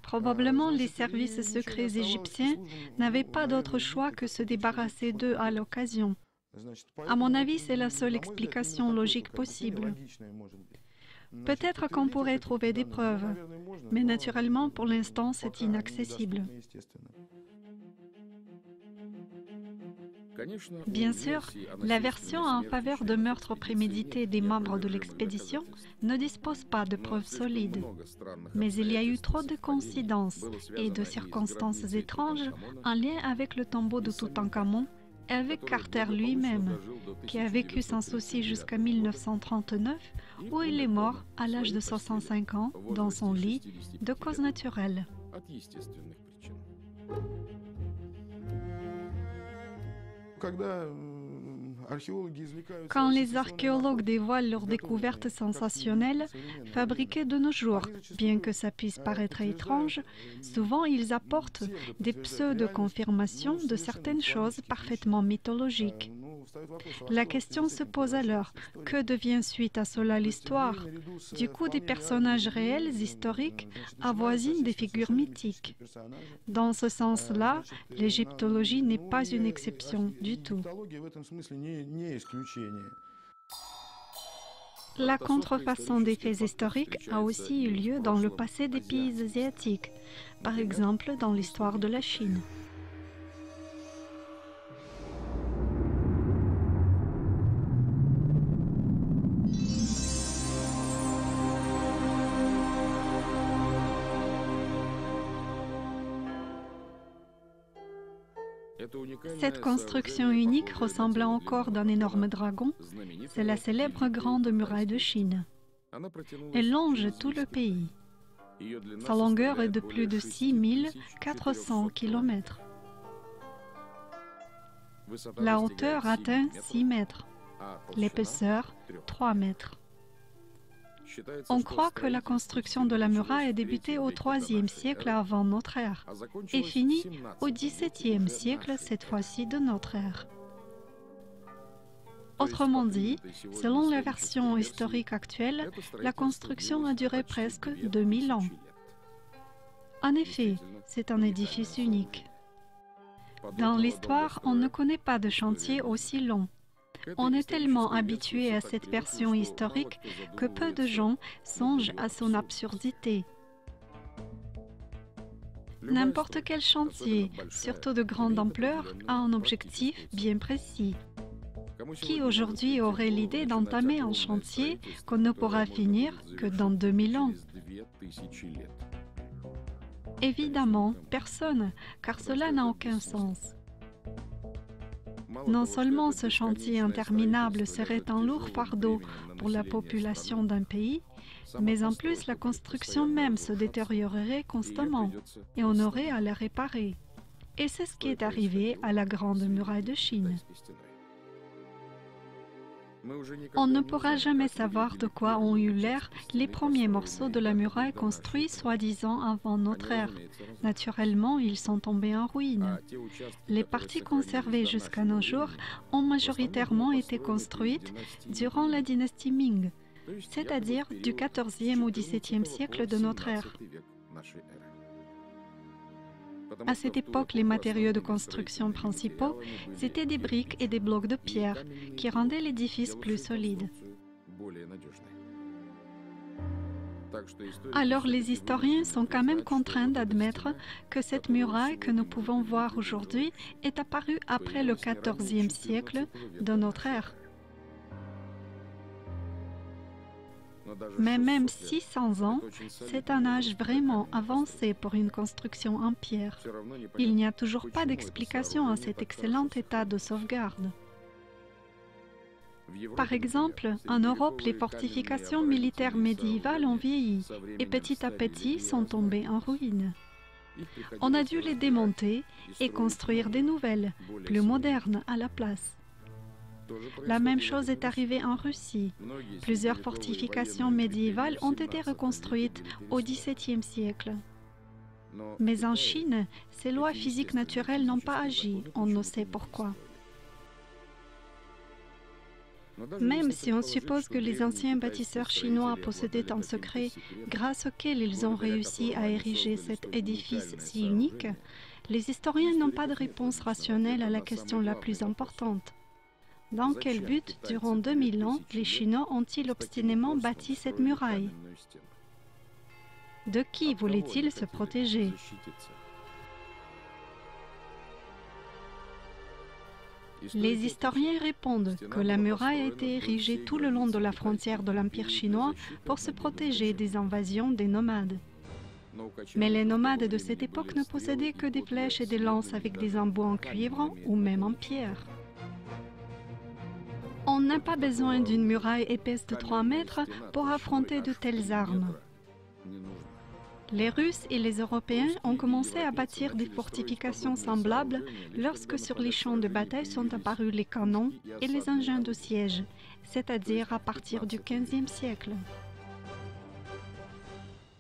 Probablement, les services secrets égyptiens n'avaient pas d'autre choix que se débarrasser d'eux à l'occasion. À mon avis, c'est la seule explication logique possible. Peut-être qu'on pourrait trouver des preuves, mais naturellement, pour l'instant, c'est inaccessible. Bien sûr, la version en faveur de meurtre prémédité des membres de l'expédition ne dispose pas de preuves solides. Mais il y a eu trop de coïncidences et de circonstances étranges en lien avec le tombeau de Toutankhamon et avec Carter lui-même, qui a vécu sans souci jusqu'à 1939, où il est mort à l'âge de 65 ans dans son lit de cause naturelle. Quand les archéologues dévoilent leurs découvertes sensationnelles, fabriquées de nos jours, bien que ça puisse paraître étrange, souvent ils apportent des pseudo-confirmations de certaines choses parfaitement mythologiques. La question se pose alors, que devient suite à cela l'histoire? Du coup, des personnages réels, historiques, avoisinent des figures mythiques. Dans ce sens-là, l'égyptologie n'est pas une exception du tout. La contrefaçon des faits historiques a aussi eu lieu dans le passé des pays asiatiques, par exemple dans l'histoire de la Chine. Cette construction unique ressemblant au corps d'un énorme dragon, c'est la célèbre Grande Muraille de Chine. Elle longe tout le pays. Sa longueur est de plus de 6400 km. La hauteur atteint 6 mètres, l'épaisseur 3 mètres. On croit que la construction de la muraille a débuté au IIIe siècle avant notre ère et finit au XVIIe siècle, cette fois-ci de notre ère. Autrement dit, selon la version historique actuelle, la construction a duré presque 2000 ans. En effet, c'est un édifice unique. Dans l'histoire, on ne connaît pas de chantier aussi long. On est tellement habitué à cette version historique que peu de gens songent à son absurdité. N'importe quel chantier, surtout de grande ampleur, a un objectif bien précis. Qui aujourd'hui aurait l'idée d'entamer un chantier qu'on ne pourra finir que dans 2000 ans? Évidemment, personne, car cela n'a aucun sens. Non seulement ce chantier interminable serait un lourd fardeau pour la population d'un pays, mais en plus la construction même se détériorerait constamment et on aurait à la réparer. Et c'est ce qui est arrivé à la Grande Muraille de Chine. On ne pourra jamais savoir de quoi ont eu l'air les premiers morceaux de la muraille construits soi-disant avant notre ère. Naturellement, ils sont tombés en ruine. Les parties conservées jusqu'à nos jours ont majoritairement été construites durant la dynastie Ming, c'est-à-dire du XIVe au XVIIe siècle de notre ère. À cette époque, les matériaux de construction principaux étaient des briques et des blocs de pierre qui rendaient l'édifice plus solide. Alors les historiens sont quand même contraints d'admettre que cette muraille que nous pouvons voir aujourd'hui est apparue après le XIVe siècle de notre ère. Mais même 600 ans, c'est un âge vraiment avancé pour une construction en pierre. Il n'y a toujours pas d'explication à cet excellent état de sauvegarde. Par exemple, en Europe, les fortifications militaires médiévales ont vieilli et petit à petit sont tombées en ruine. On a dû les démonter et construire des nouvelles, plus modernes à la place. La même chose est arrivée en Russie. Plusieurs fortifications médiévales ont été reconstruites au XVIIe siècle. Mais en Chine, ces lois physiques naturelles n'ont pas agi, on ne sait pourquoi. Même si on suppose que les anciens bâtisseurs chinois possédaient un secret grâce auquel ils ont réussi à ériger cet édifice si unique, les historiens n'ont pas de réponse rationnelle à la question la plus importante. Dans quel but, durant 2000 ans, les Chinois ont-ils obstinément bâti cette muraille? De qui voulaient-ils se protéger? Les historiens répondent que la muraille a été érigée tout le long de la frontière de l'Empire chinois pour se protéger des invasions des nomades. Mais les nomades de cette époque ne possédaient que des flèches et des lances avec des embouts en cuivre ou même en pierre. On n'a pas besoin d'une muraille épaisse de 3 mètres pour affronter de telles armes. Les Russes et les Européens ont commencé à bâtir des fortifications semblables lorsque sur les champs de bataille sont apparus les canons et les engins de siège, c'est-à-dire à partir du XVe siècle.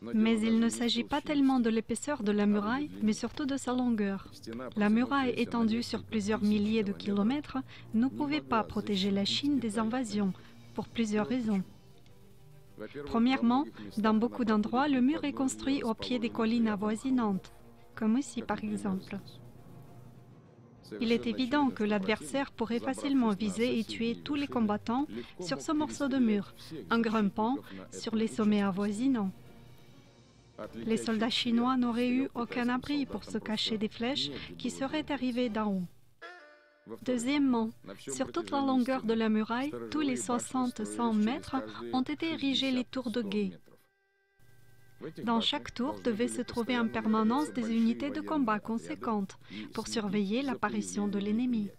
Mais il ne s'agit pas tellement de l'épaisseur de la muraille, mais surtout de sa longueur. La muraille étendue sur plusieurs milliers de kilomètres ne pouvait pas protéger la Chine des invasions, pour plusieurs raisons. Premièrement, dans beaucoup d'endroits, le mur est construit au pied des collines avoisinantes, comme ici par exemple. Il est évident que l'adversaire pourrait facilement viser et tuer tous les combattants sur ce morceau de mur, en grimpant sur les sommets avoisinants. Les soldats chinois n'auraient eu aucun abri pour se cacher des flèches qui seraient arrivées d'en haut. Deuxièmement, sur toute la longueur de la muraille, tous les 60-100 mètres ont été érigées les tours de guet. Dans chaque tour devaient se trouver en permanence des unités de combat conséquentes pour surveiller l'apparition de l'ennemi.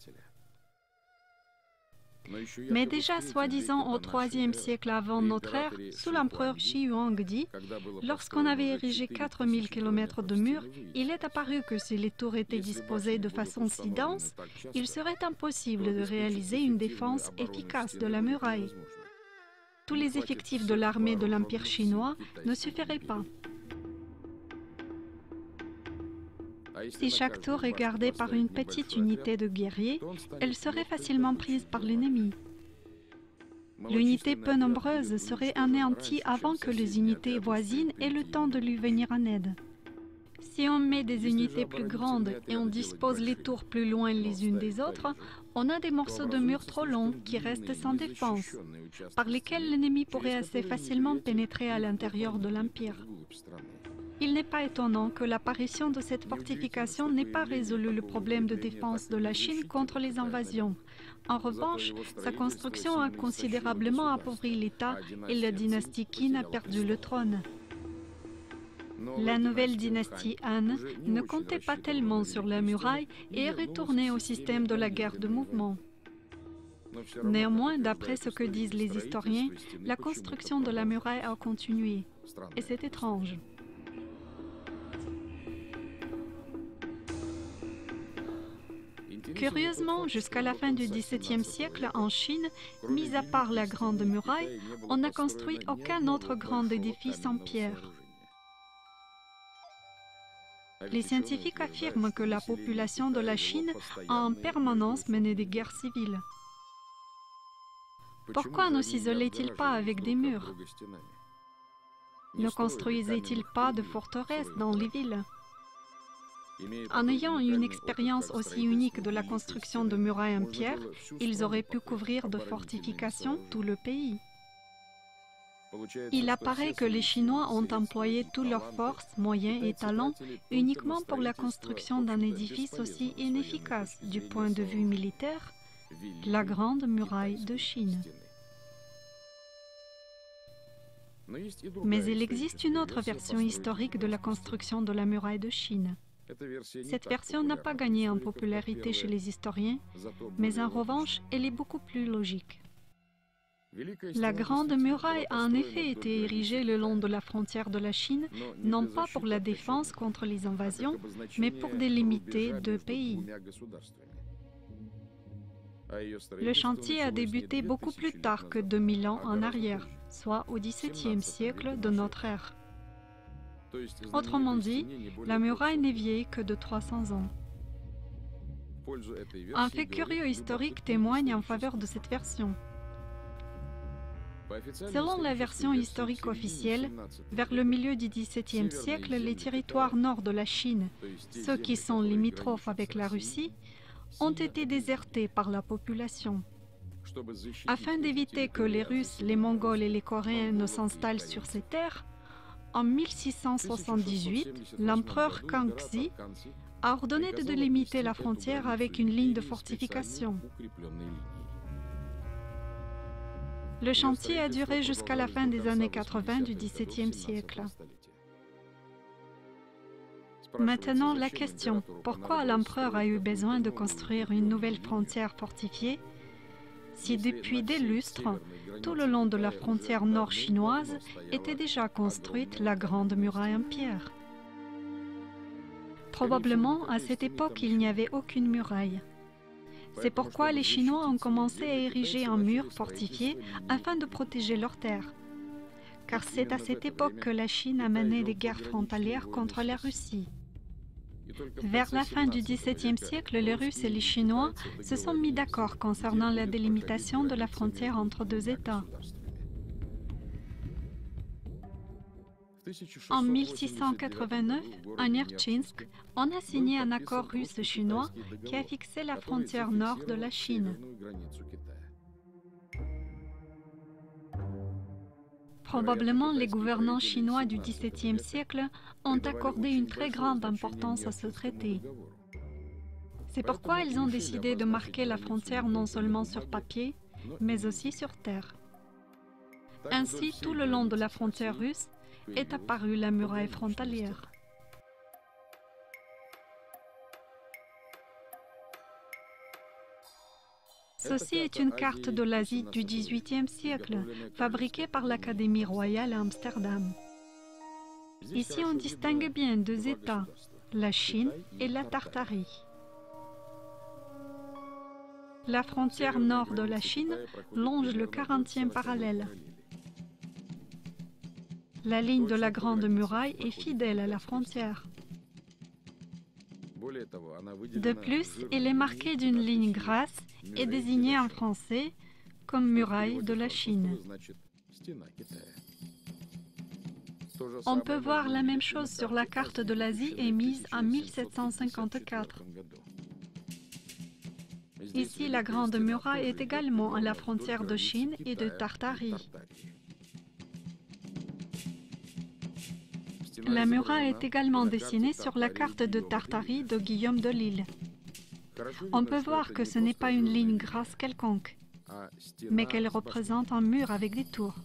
Mais déjà soi-disant au IIIe siècle avant notre ère, sous l'empereur Shi Huangdi, lorsqu'on avait érigé 4000 km de murs, il est apparu que si les tours étaient disposées de façon si dense, il serait impossible de réaliser une défense efficace de la muraille. Tous les effectifs de l'armée de l'Empire chinois ne suffiraient pas. Si chaque tour est gardée par une petite unité de guerriers, elle serait facilement prise par l'ennemi. L'unité peu nombreuse serait anéantie avant que les unités voisines aient le temps de lui venir en aide. Si on met des unités plus grandes et on dispose les tours plus loin les unes des autres, on a des morceaux de murs trop longs qui restent sans défense, par lesquels l'ennemi pourrait assez facilement pénétrer à l'intérieur de l'Empire. Il n'est pas étonnant que l'apparition de cette fortification n'ait pas résolu le problème de défense de la Chine contre les invasions. En revanche, sa construction a considérablement appauvri l'État et la dynastie Qin a perdu le trône. La nouvelle dynastie Han ne comptait pas tellement sur la muraille et est retournée au système de la guerre de mouvement. Néanmoins, d'après ce que disent les historiens, la construction de la muraille a continué. Et c'est étrange. Curieusement, jusqu'à la fin du XVIIe siècle en Chine, mis à part la Grande Muraille, on n'a construit aucun autre grand édifice en pierre. Les scientifiques affirment que la population de la Chine a en permanence mené des guerres civiles. Pourquoi ne s'isolait-il pas avec des murs? Ne construisait-il pas de forteresses dans les villes? En ayant une expérience aussi unique de la construction de murailles en pierre, ils auraient pu couvrir de fortifications tout le pays. Il apparaît que les Chinois ont employé toutes leurs forces, moyens et talents uniquement pour la construction d'un édifice aussi inefficace du point de vue militaire, la Grande Muraille de Chine. Mais il existe une autre version historique de la construction de la muraille de Chine. Cette version n'a pas gagné en popularité chez les historiens, mais en revanche, elle est beaucoup plus logique. La Grande Muraille a en effet été érigée le long de la frontière de la Chine, non pas pour la défense contre les invasions, mais pour délimiter deux pays. Le chantier a débuté beaucoup plus tard que 2000 ans en arrière, soit au XVIIe siècle de notre ère. Autrement dit, la muraille n'est vieille que de 300 ans. Un fait curieux historique témoigne en faveur de cette version. Selon la version historique officielle, vers le milieu du XVIIe siècle, les territoires nord de la Chine, ceux qui sont limitrophes avec la Russie, ont été désertés par la population. Afin d'éviter que les Russes, les Mongols et les Coréens ne s'installent sur ces terres, en 1678, l'empereur Kangxi a ordonné de délimiter la frontière avec une ligne de fortification. Le chantier a duré jusqu'à la fin des années 80 du XVIIe siècle. Maintenant, la question, pourquoi l'empereur a eu besoin de construire une nouvelle frontière fortifiée si depuis des lustres, tout le long de la frontière nord chinoise, était déjà construite la Grande Muraille en pierre? Probablement, à cette époque, il n'y avait aucune muraille. C'est pourquoi les Chinois ont commencé à ériger un mur fortifié afin de protéger leurs terres. Car c'est à cette époque que la Chine a mené des guerres frontalières contre la Russie. Vers la fin du XVIIe siècle, les Russes et les Chinois se sont mis d'accord concernant la délimitation de la frontière entre deux États. En 1689, à Nertchinsk, on a signé un accord russe-chinois qui a fixé la frontière nord de la Chine. Probablement, les gouvernants chinois du XVIIe siècle ont accordé une très grande importance à ce traité. C'est pourquoi ils ont décidé de marquer la frontière non seulement sur papier, mais aussi sur terre. Ainsi, tout le long de la frontière russe, est apparue la muraille frontalière. Ceci est une carte de l'Asie du XVIIIe siècle, fabriquée par l'Académie royale à Amsterdam. Ici, on distingue bien deux États, la Chine et la Tartarie. La frontière nord de la Chine longe le 40e parallèle. La ligne de la Grande Muraille est fidèle à la frontière. De plus, elle est marquée d'une ligne grasse et désignée en français comme Muraille de la Chine. On peut voir la même chose sur la carte de l'Asie émise en 1754. Ici, la Grande Muraille est également à la frontière de Chine et de Tartarie. La muraille est également dessinée sur la carte de Tartarie de Guillaume de Lille. On peut voir que ce n'est pas une ligne grasse quelconque, mais qu'elle représente un mur avec des tours.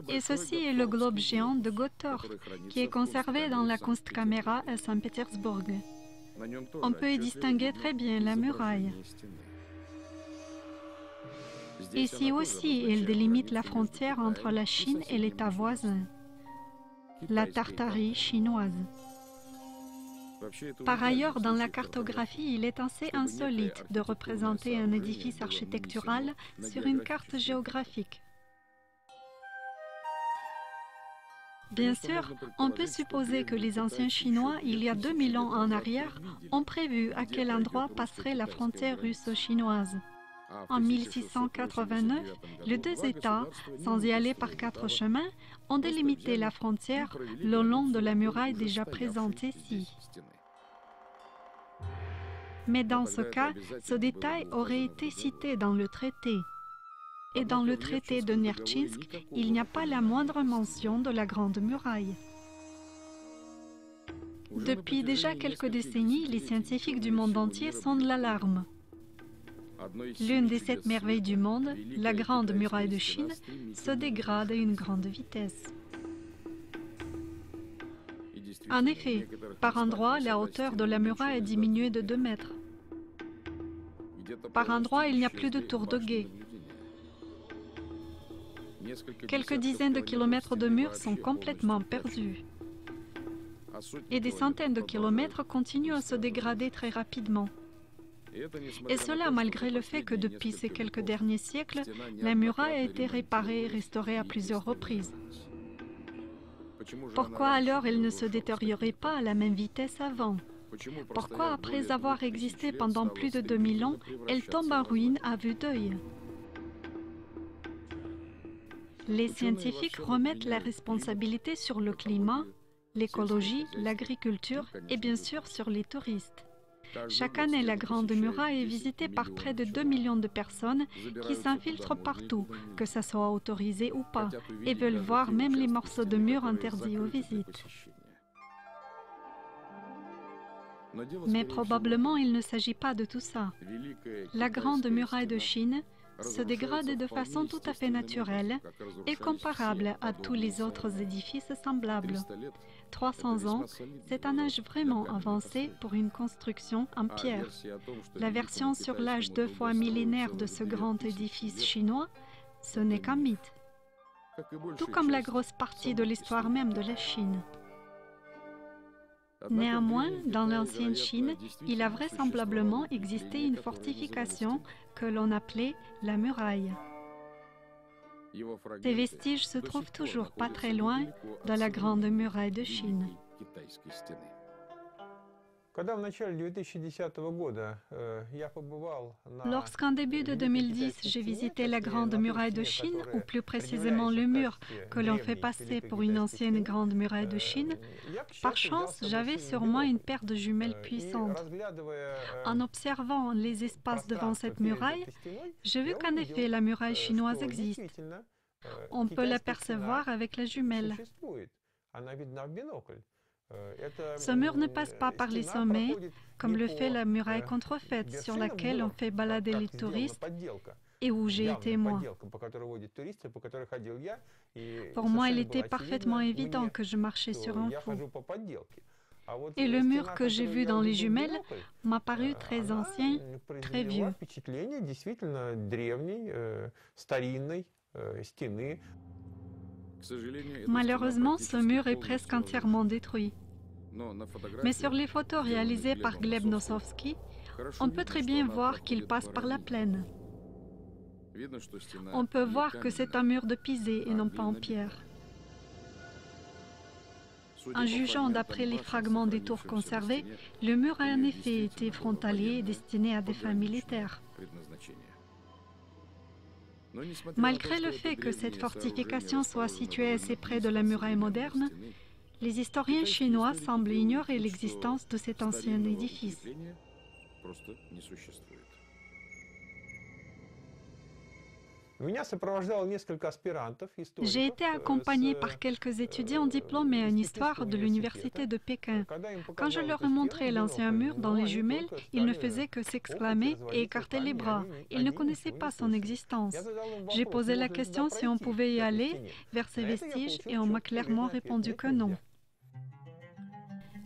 Et ceci est le globe géant de Gottorp, qui est conservé dans la Kunstkamera à Saint-Pétersbourg. On peut y distinguer très bien la muraille. Ici aussi, elle délimite la frontière entre la Chine et l'État voisin, la Tartarie chinoise. Par ailleurs, dans la cartographie, il est assez insolite de représenter un édifice architectural sur une carte géographique. Bien sûr, on peut supposer que les anciens Chinois, il y a 2000 ans en arrière, ont prévu à quel endroit passerait la frontière russo-chinoise. En 1689, les deux États, sans y aller par 4 chemins, ont délimité la frontière le long de la muraille déjà présente ici. Mais dans ce cas, ce détail aurait été cité dans le traité. Et dans le traité de Nertchinsk, il n'y a pas la moindre mention de la Grande Muraille. Depuis déjà quelques décennies, les scientifiques du monde entier sondent l'alarme. L'une des 7 merveilles du monde, la Grande Muraille de Chine, se dégrade à une grande vitesse. En effet, par endroits, la hauteur de la muraille a diminué de 2 mètres. Par endroits, il n'y a plus de tour de guet. Quelques dizaines de kilomètres de murs sont complètement perdus. Et des centaines de kilomètres continuent à se dégrader très rapidement. Et cela malgré le fait que depuis ces quelques derniers siècles, la muraille a été réparée et restaurée à plusieurs reprises. Pourquoi alors elle ne se détériorait pas à la même vitesse avant? Pourquoi après avoir existé pendant plus de 2000 ans, elle tombe en ruine à vue d'œil? Les scientifiques remettent la responsabilité sur le climat, l'écologie, l'agriculture et bien sûr sur les touristes. Chaque année, la Grande Muraille est visitée par près de 2 millions de personnes qui s'infiltrent partout, que ça soit autorisé ou pas, et veulent voir même les morceaux de murs interdits aux visites. Mais probablement, il ne s'agit pas de tout ça. La Grande Muraille de Chine se dégrade de façon tout à fait naturelle et comparable à tous les autres édifices semblables. 300 ans, c'est un âge vraiment avancé pour une construction en pierre. La version sur l'âge 2 fois millénaire de ce grand édifice chinois, ce n'est qu'un mythe, tout comme la grosse partie de l'histoire même de la Chine. Néanmoins, dans l'ancienne Chine, il a vraisemblablement existé une fortification que l'on appelait la muraille. Ces vestiges se trouvent toujours pas très loin de la Grande Muraille de Chine. Lorsqu'en début de 2010, j'ai visité la Grande Muraille de Chine, ou plus précisément le mur que l'on fait passer pour une ancienne Grande Muraille de Chine, par chance, j'avais sur moi une paire de jumelles puissantes. En observant les espaces devant cette muraille, j'ai vu qu'en effet la muraille chinoise existe. On peut l'apercevoir avec la jumelle. Ce mur ne passe pas par les sommets, comme le fait la muraille contrefaite sur laquelle on fait balader les touristes et où j'ai été moi. Pour moi, il était parfaitement évident que je marchais sur un faux. Et le mur que j'ai vu dans les jumelles m'a paru très ancien, très vieux. Malheureusement, ce mur est presque entièrement détruit. Mais sur les photos réalisées par Gleb Nosovsky, on peut très bien voir qu'il passe par la plaine. On peut voir que c'est un mur de pisé et non pas en pierre. En jugeant d'après les fragments des tours conservés, le mur a en effet été frontalier et destiné à des fins militaires. Malgré le fait que cette fortification soit située assez près de la muraille moderne, les historiens chinois semblent ignorer l'existence de cet ancien édifice. J'ai été accompagné par quelques étudiants diplômés en histoire de l'université de Pékin. Quand je leur ai montré l'ancien mur dans les jumelles, ils ne faisaient que s'exclamer et écarter les bras. Ils ne connaissaient pas son existence. J'ai posé la question si on pouvait y aller vers ces vestiges et on m'a clairement répondu que non.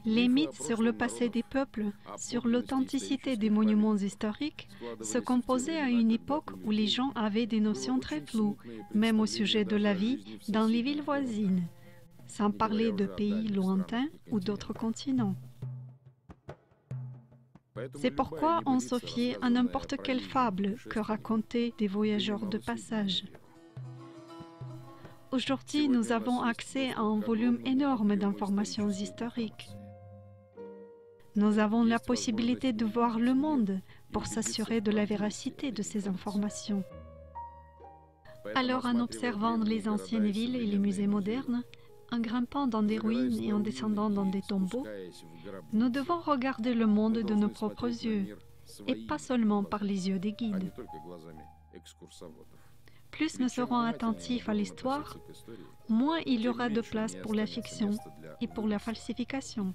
Les mythes sur le passé des peuples, sur l'authenticité des monuments historiques, se composaient à une époque où les gens avaient des notions très floues, même au sujet de la vie dans les villes voisines, sans parler de pays lointains ou d'autres continents. C'est pourquoi on se fiait à n'importe quelle fable que racontaient des voyageurs de passage. Aujourd'hui, nous avons accès à un volume énorme d'informations historiques. Nous avons la possibilité de voir le monde pour s'assurer de la véracité de ces informations. Alors, en observant les anciennes villes et les musées modernes, en grimpant dans des ruines et en descendant dans des tombeaux, nous devons regarder le monde de nos propres yeux, et pas seulement par les yeux des guides. Plus nous serons attentifs à l'histoire, moins il y aura de place pour la fiction et pour la falsification.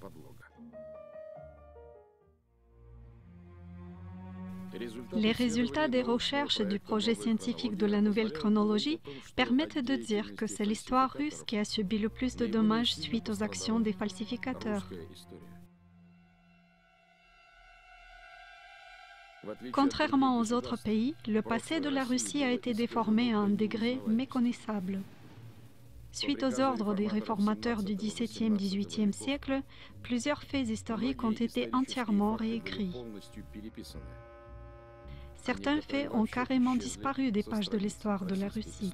Les résultats des recherches du projet scientifique de la nouvelle chronologie permettent de dire que c'est l'histoire russe qui a subi le plus de dommages suite aux actions des falsificateurs. Contrairement aux autres pays, le passé de la Russie a été déformé à un degré méconnaissable. Suite aux ordres des réformateurs du XVIIe-XVIIIe siècle, plusieurs faits historiques ont été entièrement réécrits. Certains faits ont carrément disparu des pages de l'histoire de la Russie.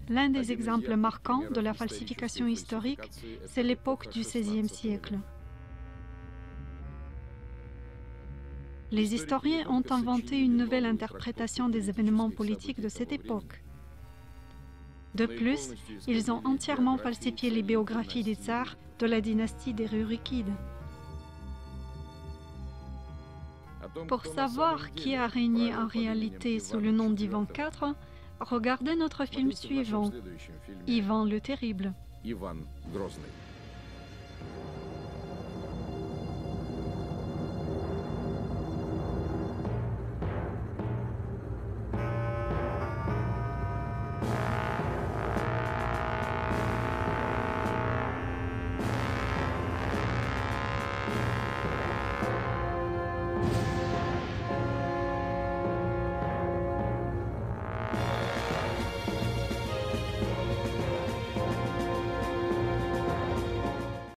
L'un des exemples marquants de la falsification historique, c'est l'époque du XVIe siècle. Les historiens ont inventé une nouvelle interprétation des événements politiques de cette époque. De plus, ils ont entièrement falsifié les biographies des tsars de la dynastie des Rurikides. Pour savoir qui a régné en réalité sous le nom d'Ivan IV, regardez notre film suivant, Ivan le Terrible. Иван Грозный.